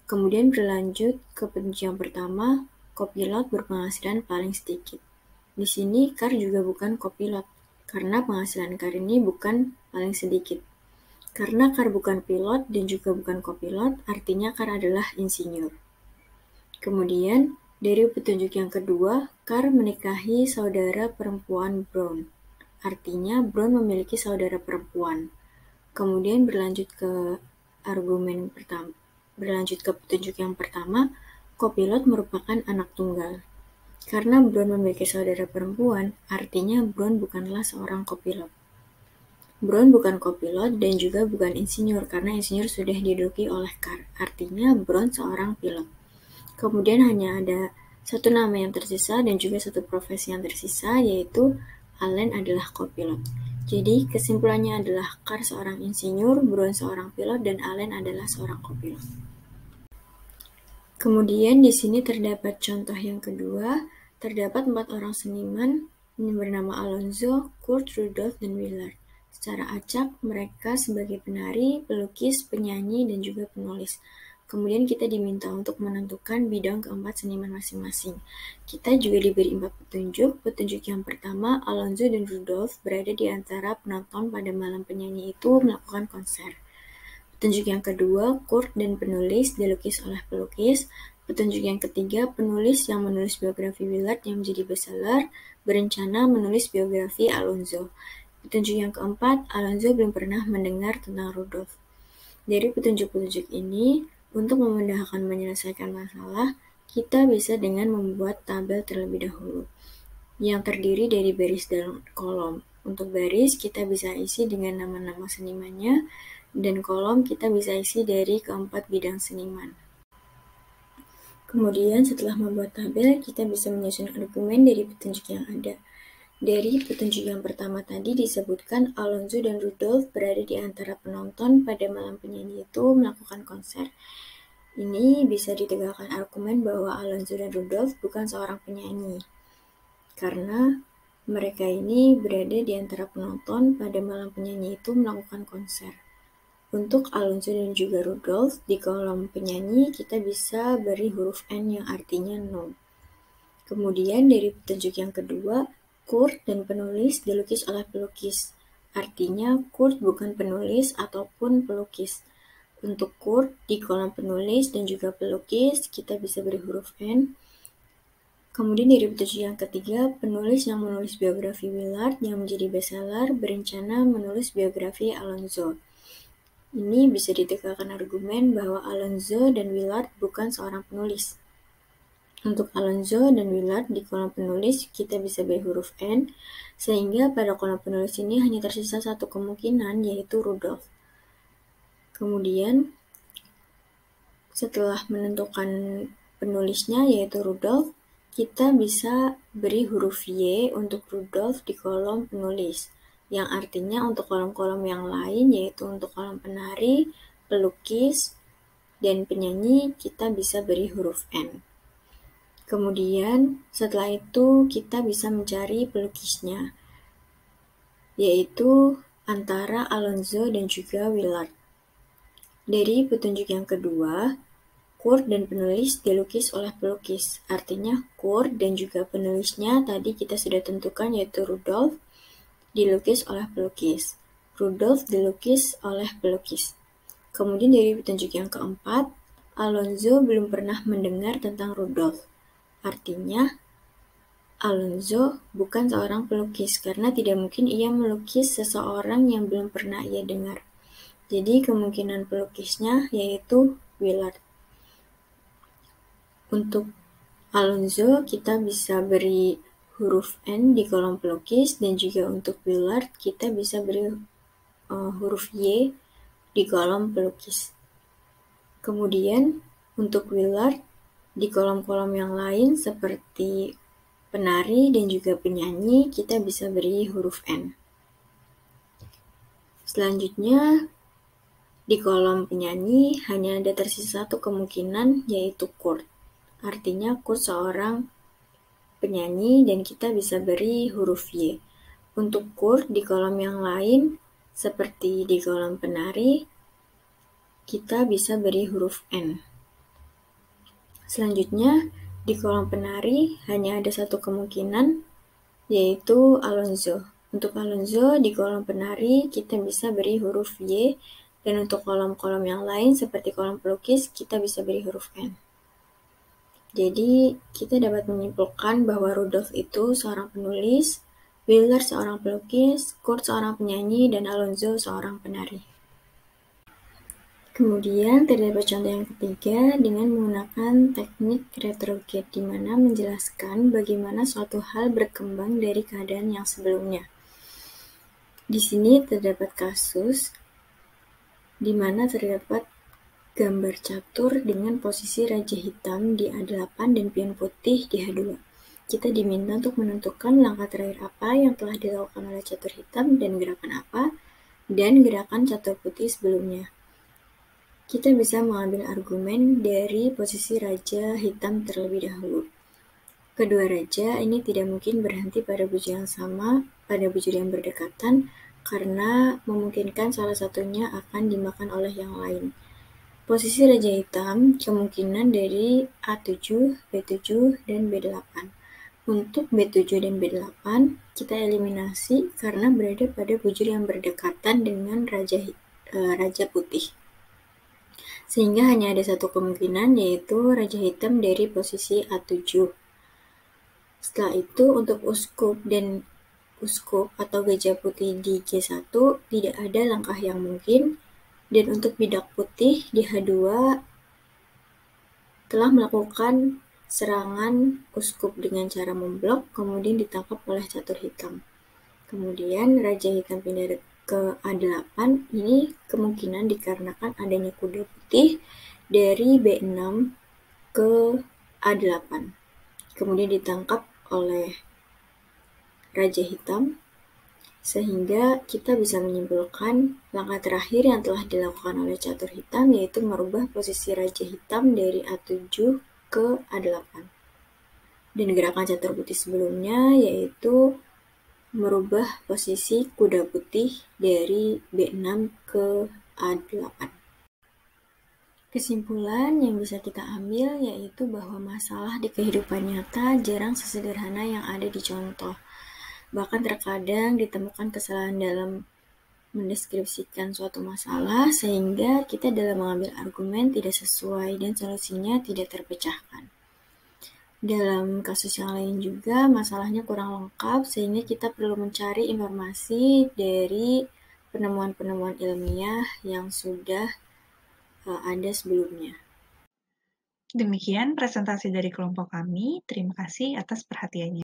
Kemudian berlanjut ke petunjuk yang pertama, kopilot berpenghasilan paling sedikit. Di sini Carr juga bukan kopilot karena penghasilan Carr ini bukan paling sedikit. Karena Carr bukan pilot dan juga bukan kopilot, artinya Carr adalah insinyur. Kemudian, dari petunjuk yang kedua, Carr menikahi saudara perempuan Brown. Artinya, Brown memiliki saudara perempuan. Kemudian berlanjut ke petunjuk yang pertama, kopilot merupakan anak tunggal. Karena Brown memiliki saudara perempuan, artinya Brown bukanlah seorang kopilot. Brown bukan kopilot dan juga bukan insinyur, karena insinyur sudah diduduki oleh Carr. Artinya, Brown seorang pilot. Kemudian hanya ada satu nama yang tersisa dan juga satu profesi yang tersisa, yaitu Allen adalah kopilot. Jadi kesimpulannya adalah Carr seorang insinyur, Brown seorang pilot, dan Allen adalah seorang kopilot. Kemudian di sini terdapat contoh yang kedua, terdapat 4 orang seniman yang bernama Alonzo, Kurt, Rudolph, dan Willard. Secara acak, mereka sebagai penari, pelukis, penyanyi, dan juga penulis. Kemudian kita diminta untuk menentukan bidang keempat seniman masing-masing. Kita juga diberi 4 petunjuk. Petunjuk yang pertama, Alonzo dan Rudolph berada di antara penonton pada malam penyanyi itu melakukan konser. Petunjuk yang kedua, Kurt dan penulis dilukis oleh pelukis. Petunjuk yang ketiga, penulis yang menulis biografi Willard yang menjadi bestseller berencana menulis biografi Alonzo. Petunjuk yang keempat, Alonzo belum pernah mendengar tentang Rudolph. Dari petunjuk-petunjuk ini, untuk memudahkan menyelesaikan masalah, kita bisa dengan membuat tabel terlebih dahulu, yang terdiri dari baris dan kolom. Untuk baris, kita bisa isi dengan nama-nama senimannya, dan kolom kita bisa isi dari keempat bidang seniman. Kemudian, setelah membuat tabel, kita bisa menyusun argumen dari petunjuk yang ada. Dari petunjuk yang pertama tadi disebutkan Alonzo dan Rudolph berada di antara penonton pada malam penyanyi itu melakukan konser. Ini bisa ditegakkan argumen bahwa Alonzo dan Rudolph bukan seorang penyanyi, karena mereka ini berada di antara penonton pada malam penyanyi itu melakukan konser. Untuk Alonzo dan juga Rudolph, di kolom penyanyi kita bisa beri huruf N yang artinya no. Kemudian dari petunjuk yang kedua, Kurt dan penulis dilukis oleh pelukis. Artinya Kurt bukan penulis ataupun pelukis. Untuk Kurt, di kolom penulis dan juga pelukis, kita bisa beri huruf N. Kemudian dari petunjuk yang ketiga, penulis yang menulis biografi Willard yang menjadi bestseller berencana menulis biografi Alonzo. Ini bisa ditegakkan argumen bahwa Alonzo dan Willard bukan seorang penulis. Untuk Alonzo dan Willard di kolom penulis kita bisa beri huruf N, sehingga pada kolom penulis ini hanya tersisa satu kemungkinan, yaitu Rudolph. Kemudian, setelah menentukan penulisnya yaitu Rudolph, kita bisa beri huruf Y untuk Rudolf di kolom penulis, yang artinya untuk kolom-kolom yang lain, yaitu untuk kolom penari, pelukis, dan penyanyi, kita bisa beri huruf N. Kemudian setelah itu kita bisa mencari pelukisnya, yaitu antara Alonzo dan juga Willard. Dari petunjuk yang kedua, Kurt dan penulis dilukis oleh pelukis. Artinya Kurt dan juga penulisnya tadi kita sudah tentukan, yaitu Rudolf, dilukis oleh pelukis. Rudolf dilukis oleh pelukis. Kemudian dari petunjuk yang keempat, Alonzo belum pernah mendengar tentang Rudolf. Artinya Alonzo bukan seorang pelukis, karena tidak mungkin ia melukis seseorang yang belum pernah ia dengar. Jadi kemungkinan pelukisnya yaitu Willard. Untuk Alonzo kita bisa beri huruf N di kolom pelukis, dan juga untuk Willard kita bisa beri huruf Y di kolom pelukis. Kemudian untuk Willard di kolom-kolom yang lain seperti penari dan juga penyanyi kita bisa beri huruf N. Selanjutnya di kolom penyanyi hanya ada tersisa satu kemungkinan, yaitu Kurt. Artinya Kurt seorang penyanyi dan kita bisa beri huruf Y. Untuk Kurt di kolom yang lain seperti di kolom penari kita bisa beri huruf N. Selanjutnya di kolom penari hanya ada satu kemungkinan, yaitu Alonzo. Untuk Alonzo di kolom penari kita bisa beri huruf Y, dan untuk kolom-kolom yang lain seperti kolom pelukis kita bisa beri huruf N. Jadi kita dapat menyimpulkan bahwa Rudolf itu seorang penulis, Willard seorang pelukis, Kurt seorang penyanyi, dan Alonzo seorang penari. Kemudian terdapat contoh yang ketiga dengan menggunakan teknik retrograde, di mana menjelaskan bagaimana suatu hal berkembang dari keadaan yang sebelumnya. Di sini terdapat kasus di mana terdapat gambar catur dengan posisi raja hitam di A8 dan pion putih di H2. Kita diminta untuk menentukan langkah terakhir apa yang telah dilakukan oleh catur hitam dan gerakan apa, dan gerakan catur putih sebelumnya. Kita bisa mengambil argumen dari posisi raja hitam terlebih dahulu. Kedua raja ini tidak mungkin berhenti pada bujur yang sama, pada bujur yang berdekatan, karena memungkinkan salah satunya akan dimakan oleh yang lain. Posisi raja hitam kemungkinan dari A7, B7, dan B8. Untuk B7 dan B8 kita eliminasi karena berada pada bujur yang berdekatan dengan raja putih. Sehingga hanya ada satu kemungkinan, yaitu raja hitam dari posisi A7. Setelah itu untuk uskup atau gajah putih di G1 tidak ada langkah yang mungkin, dan untuk bidak putih di H2 telah melakukan serangan uskup dengan cara memblok, kemudian ditangkap oleh catur hitam. Kemudian raja hitam pindah ke A8, ini kemungkinan dikarenakan adanya kuda putih dari B6 ke A8. Kemudian ditangkap oleh raja hitam, sehingga kita bisa menyimpulkan langkah terakhir yang telah dilakukan oleh catur hitam yaitu merubah posisi raja hitam dari A7 ke A8. Dan gerakan catur putih sebelumnya yaitu merubah posisi kuda putih dari B6 ke A8. Kesimpulan yang bisa kita ambil yaitu bahwa masalah di kehidupan nyata jarang sesederhana yang ada di contoh. Bahkan terkadang ditemukan kesalahan dalam mendeskripsikan suatu masalah sehingga kita dalam mengambil argumen tidak sesuai dan solusinya tidak terpecahkan. Dalam kasus yang lain juga masalahnya kurang lengkap sehingga kita perlu mencari informasi dari penemuan-penemuan ilmiah yang sudah ada sebelumnya. Demikian presentasi dari kelompok kami. Terima kasih atas perhatiannya.